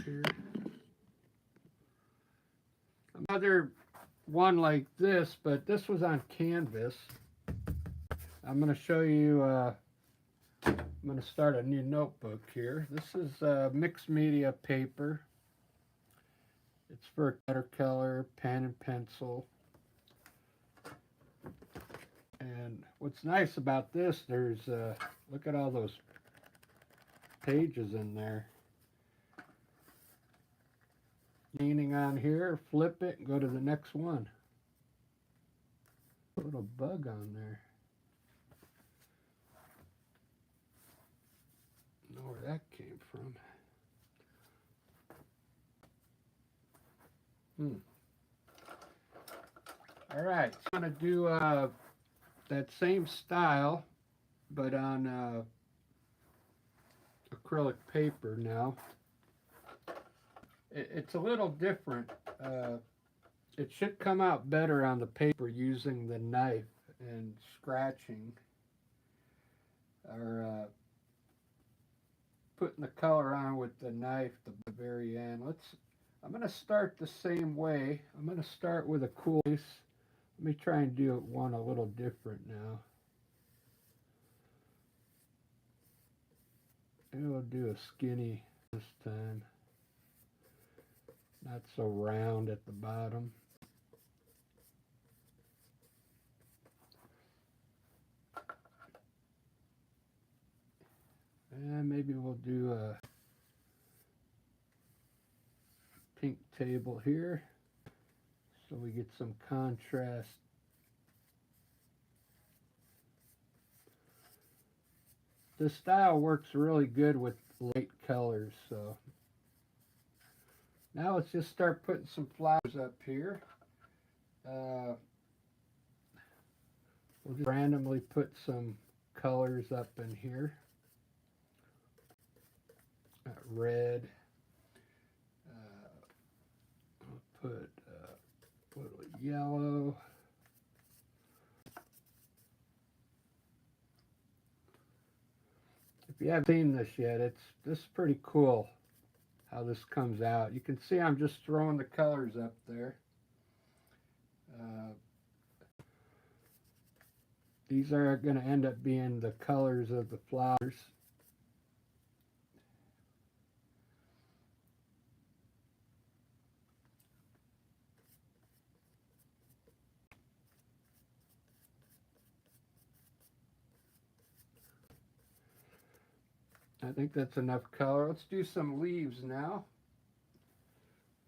here. Another one like this, but this was on canvas. I'm going to show you, I'm going to start a new notebook here. This is mixed media paper. It's for watercolor, pen and pencil. And what's nice about this, there's, look at all those pages in there. Leaning on here, flip it, and go to the next one. A little bug on there. Don't know where that came from. All right, so I'm going to do that same style, but on acrylic paper now. It's a little different. It should come out better on the paper using the knife and scratching, or putting the color on with the knife at the very end. I'm going to start the same way. I'm going to start with a cool base. Let me try and do one a little different now. Maybe we'll do a skinny this time. Not so round at the bottom. And maybe we'll do a pink table here so we get some contrast. This style works really good with light colors, so now let's just start putting some flowers up here. We'll just randomly put some colors up in here. Red. I'll put a little yellow. If you haven't seen this yet, this is pretty cool how this comes out. You can see I'm just throwing the colors up there. These are going to end up being the colors of the flowers. I think that's enough color. Let's do some leaves now.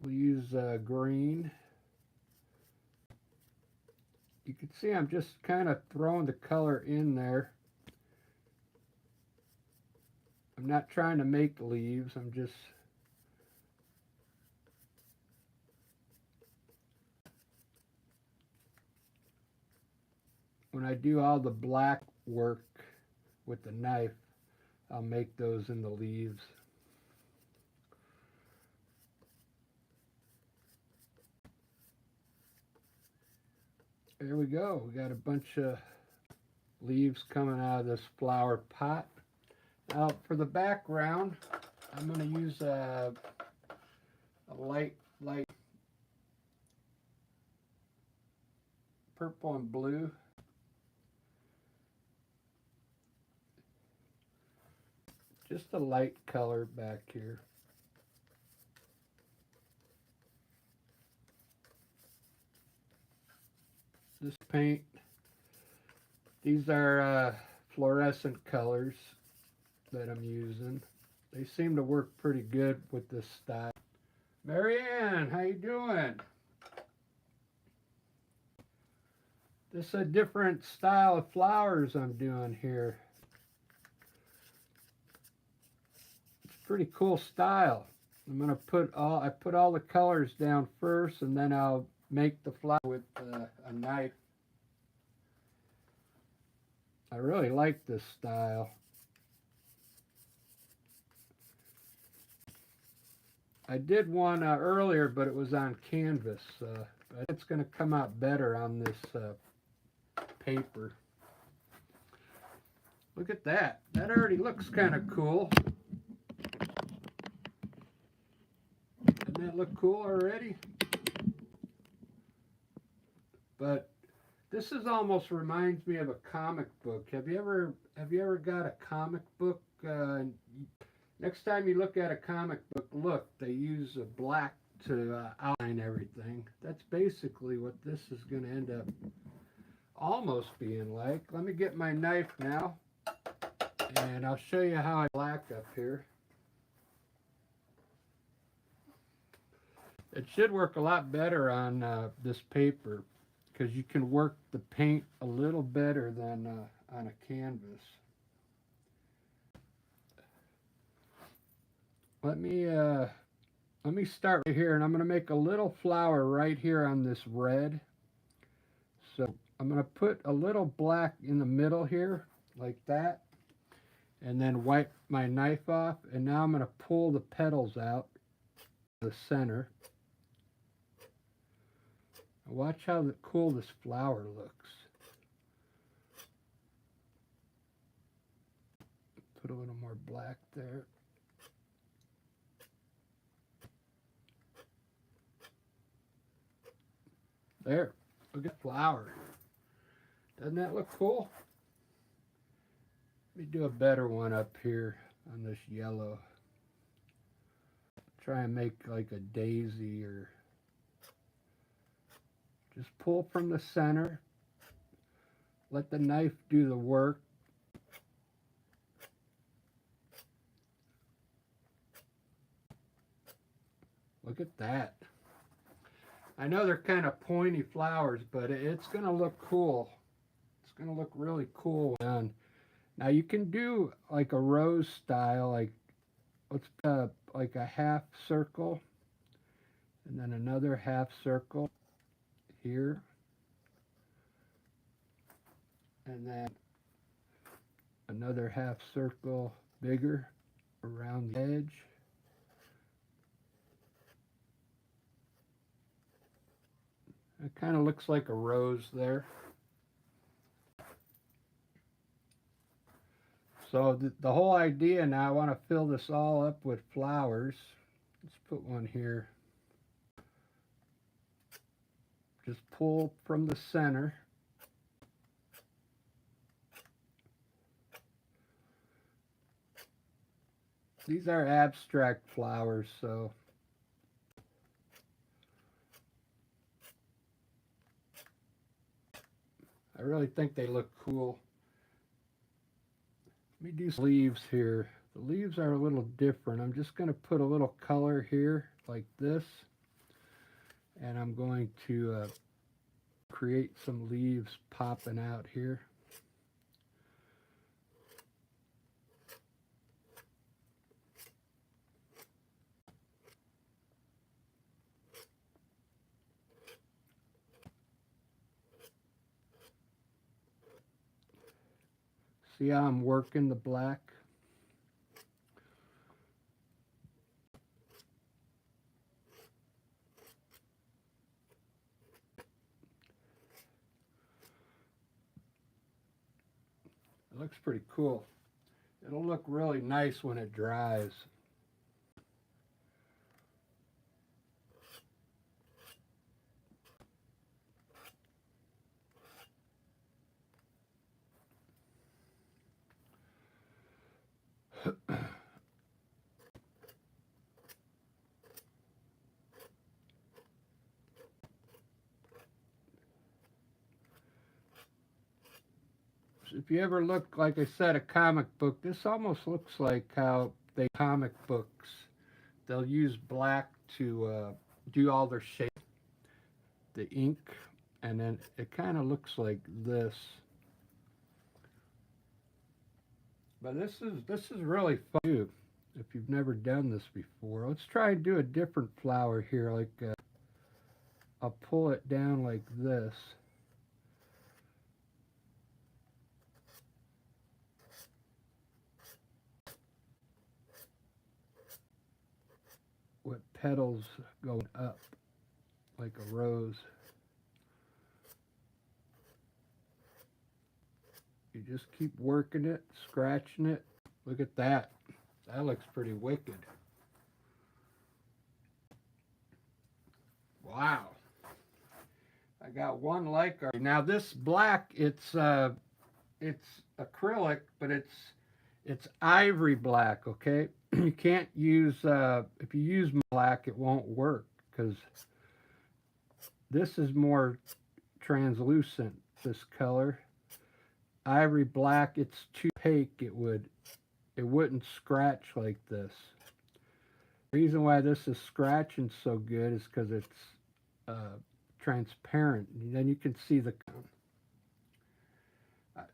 We'll use green. You can see I'm just kind of throwing the color in there. I'm not trying to make leaves. I'm just when I do all the black work with the knife, I'll make those in the leaves. There we go. We got a bunch of leaves coming out of this flower pot. Now for the background, I'm going to use a light purple and blue. Just a light color back here. This paint, these are fluorescent colors that I'm using. They seem to work pretty good with this style. Marianne, how you doing? This is a different style of flowers I'm doing here. Pretty cool style. I'm gonna put I put all the colors down first, and then I'll make the flower with a knife. I really like this style. I did one earlier, but it was on canvas. But it's gonna come out better on this paper. Look at that. That already looks kind of cool. Doesn't that look cool already? But this is almost reminds me of a comic book. Have you ever got a comic book? Next time you look at a comic book, look, they use a black to outline everything. That's basically what this is going to end up almost being like. Let me get my knife now, and I'll show you how I black up here. It should work a lot better on this paper because you can work the paint a little better than on a canvas. Let me start right here, and I'm going to make a little flower right here on this red. So I'm going to put a little black in the middle here, like that, and then wipe my knife off. And now I'm going to pull the petals out the center. Watch how cool this flower looks. Put a little more black there. There, look at the flower. Doesn't that look cool? Let me do a better one up here on this yellow. Try and make like a daisy, or just pull from the center. Let the knife do the work. Look at that. I know they're kind of pointy flowers, but it's going to look cool. It's going to look really cool. Now you can do like a rose style, like let's put like a half circle, and then another half circle here, and then another half circle bigger around the edge. It kind of looks like a rose there. So the whole idea now, I want to fill this all up with flowers. Let's put one here. Just pull from the center. These are abstract flowers, so I really think they look cool. Let me do some leaves here. The leaves are a little different. I'm just going to put a little color here like this, and I'm going to create some leaves popping out here. See how I'm working the black? It looks pretty cool. It'll look really nice when it dries. If you ever look, like I said, a comic book, this almost looks like how they comic books. They'll use black to do all their shape, the ink, and then it kind of looks like this. But this is really fun too, if you've never done this before. Let's try and do a different flower here. Like I'll pull it down like this. With petals going up like a rose. You just keep working it, scratching it. Look at that. That looks pretty wicked. Wow. I got one like already. Now this black, it's acrylic, but it's ivory black, okay? You can't use, if you use black, it won't work, because this is more translucent, this color. Ivory black, it's too opaque, it wouldn't scratch like this. The reason why this is scratching so good is because it's transparent, and then you can see the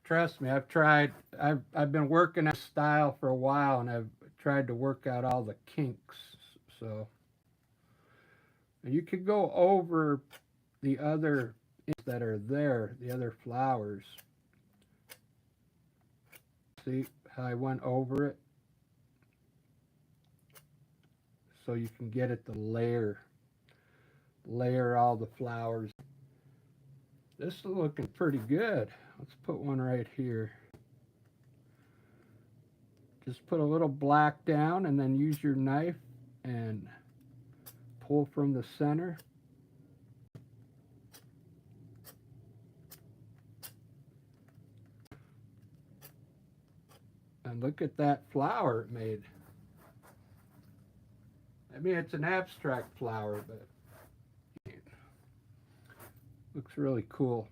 trust me, I've been working that style for a while, and I've tried to work out all the kinks. So, and you could go over the other that are there, the other flowers. See how I went over it? So you can get it to layer all the flowers. This is looking pretty good. Let's put one right here. Just put a little black down and then use your knife and pull from the center. And look at that flower it made. I mean, it's an abstract flower, but it looks really cool.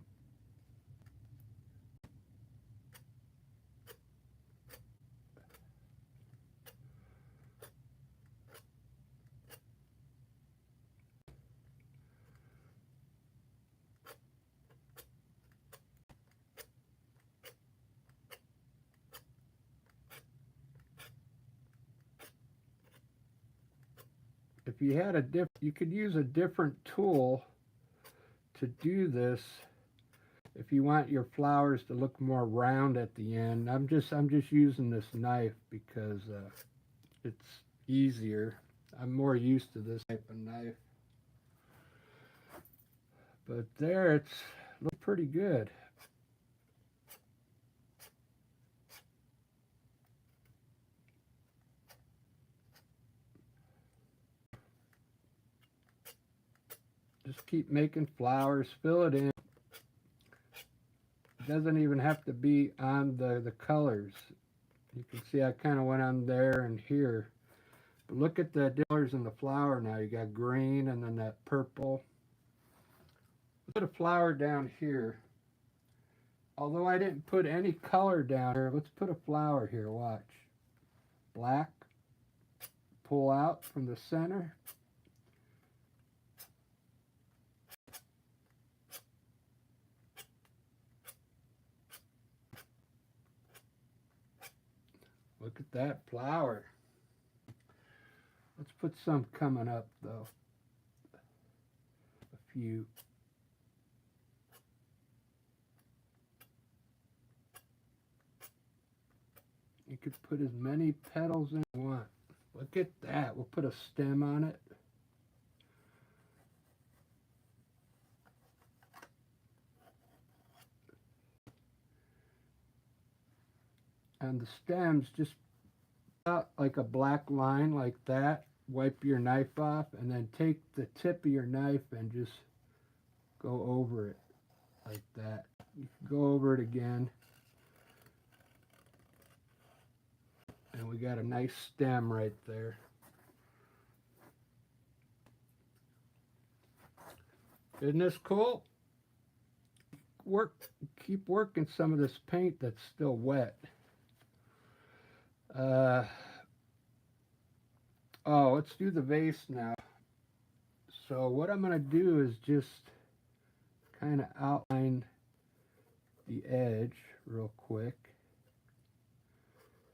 If you had you could use a different tool to do this. If you want your flowers to look more round at the end, I'm just using this knife because it's easier. I'm more used to this type of knife. But there, it's looks pretty good. Just keep making flowers, fill it in. It doesn't even have to be on the colors. You can see I kind of went on there and here. But look at the colors in the flower now. You got green and then that purple. Put a flower down here. Although I didn't put any color down here, let's put a flower here, watch. Black, pull out from the center. Look at that flower. Let's put some coming up though. A few. You could put as many petals in you want. Look at that. We'll put a stem on it. And the stems, just out like a black line like that. Wipe your knife off and then take the tip of your knife and just go over it like that. You can go over it again. And we got a nice stem right there. Isn't this cool? Keep working some of this paint that's still wet. Oh, let's do the vase now. So what I'm going to do is just kind of outline the edge real quick.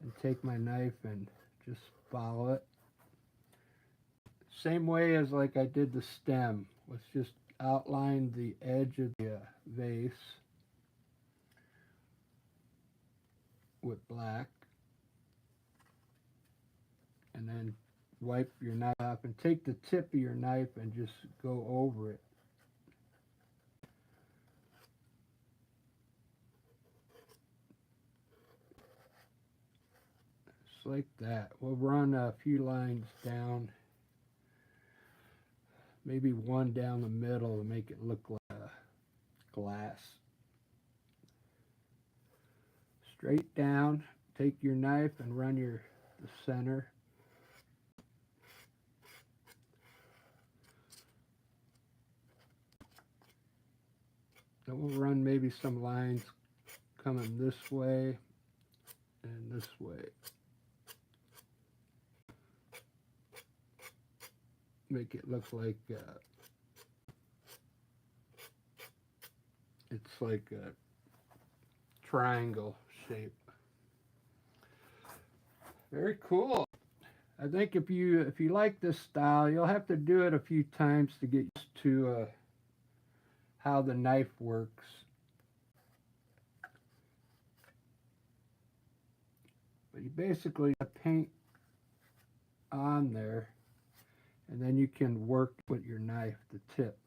And take my knife and just follow it. Same way as like I did the stem. Let's just outline the edge of the vase with black. And then wipe your knife off and take the tip of your knife and just go over it. Just like that. We'll run a few lines down. maybe one down the middle to make it look like glass. Straight down, take your knife and run the center. Then we'll run maybe some lines coming this way and this way. Make it look like it's like a triangle shape. Very cool. I think if you like this style, you'll have to do it a few times to get used to how the knife works. But you basically paint on there, and then you can work with your knife, the tip.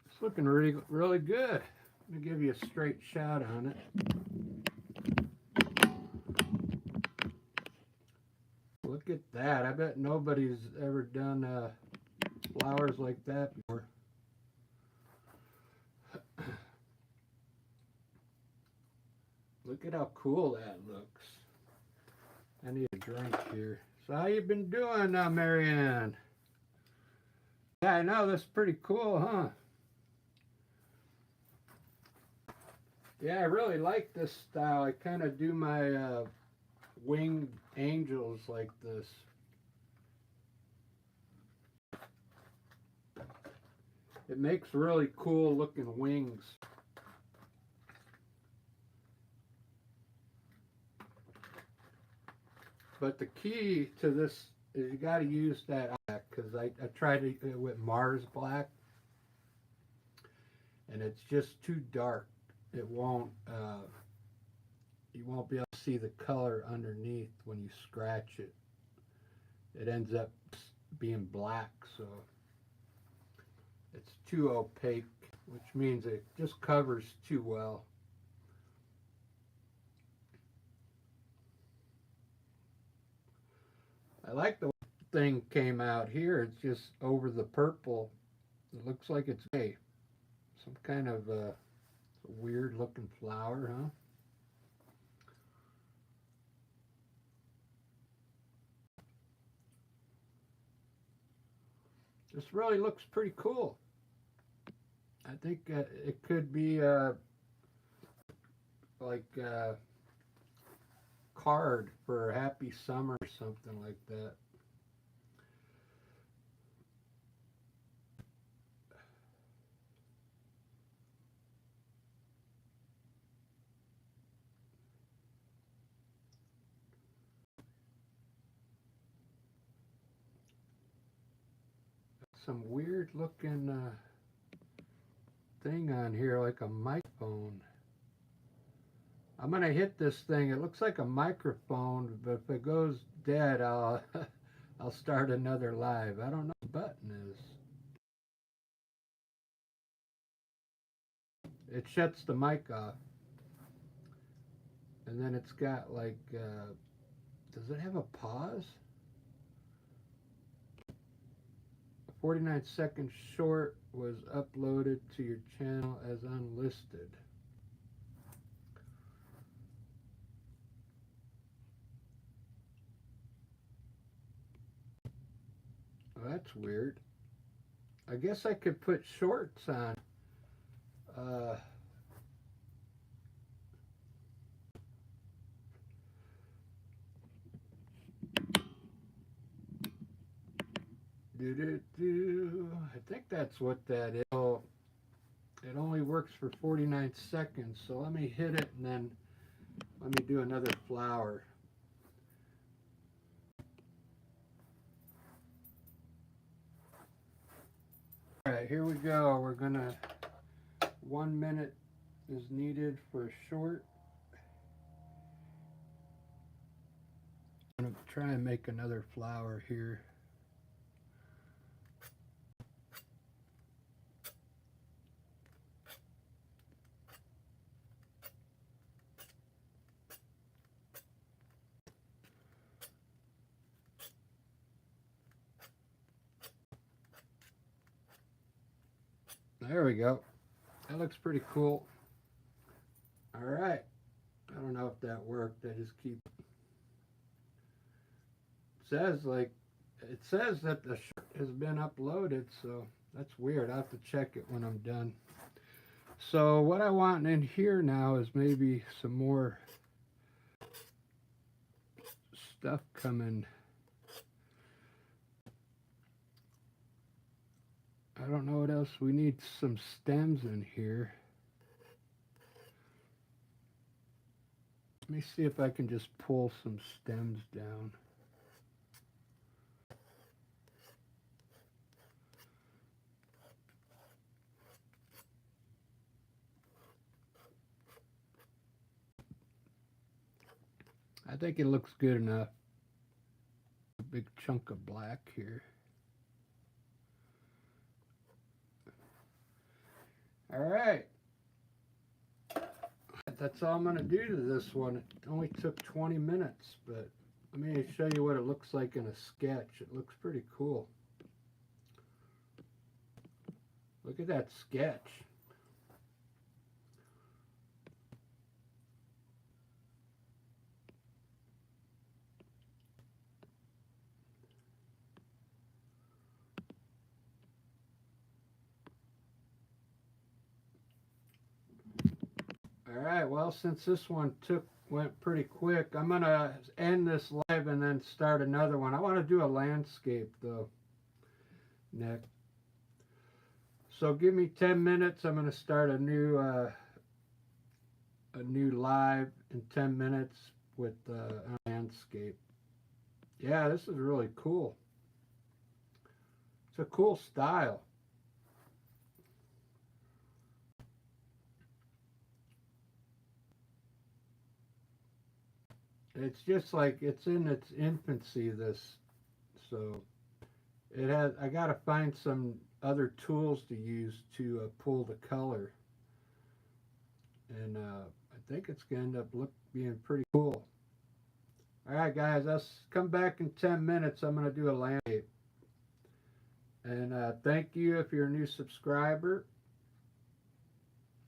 It's looking really, really good. Let me give you a straight shot on it. Look at that. I bet nobody's ever done flowers like that before. Look at how cool that looks. I need a drink here. So how you been doing now, Marianne? Yeah, I know, that's pretty cool, huh? Yeah, I really like this style. I kind of do my winged angels like this. It makes really cool looking wings. But the key to this is you got to use that black, because I tried it with Mars black and it's just too dark. It won't, you won't be able to see the color underneath when you scratch it. It ends up being black, so it's too opaque, which means it just covers too well. I like the thing came out here. It's just over the purple. It looks like it's gray. Some kind of weird looking flower, huh? This really looks pretty cool. I think it could be like a card for a happy summer or something like that. Some weird looking thing on here, like a microphone. I'm gonna hit this thing. It looks like a microphone, but if it goes dead, I'll I'll start another live. I don't know what the button is. It shuts the mic off, and then it's got like, does it have a pause? A 49-second short was uploaded to your channel as unlisted. Well, that's weird. I guess I could put shorts on. I think that's what that is. Oh, it only works for 49 seconds, so let me hit it and then let me do another flower. Alright, here we go. We're gonna 1 minute is needed for short. I'm going to try and make another flower here. There we go. That looks pretty cool. All right. I don't know if that worked. I just keep. It says that the shirt has been uploaded, so that's weird. I'll have to check it when I'm done. So what I want in here now is maybe some more stuff coming. I don't know what else. We need some stems in here. Let me see if I can just pull some stems down. I think it looks good enough. A big chunk of black here. All right. That's all I'm going to do to this one. It only took 20 minutes, but let me show you what it looks like in a sketch. It looks pretty cool. Look at that sketch. All right, well, since this one went pretty quick, I'm going to end this live and then start another one. I want to do a landscape, though, next. So give me 10 minutes. I'm going to start a new live in 10 minutes with a landscape. Yeah, this is really cool. It's a cool style. It's just like it's in its infancy, this. So it has, I got to find some other tools to use to pull the color. And I think it's going to end up being pretty cool. All right, guys, let's come back in 10 minutes. I'm going to do a landscape. And thank you if you're a new subscriber.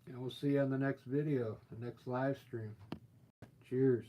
And we'll see you on the next video, the next live stream. Cheers.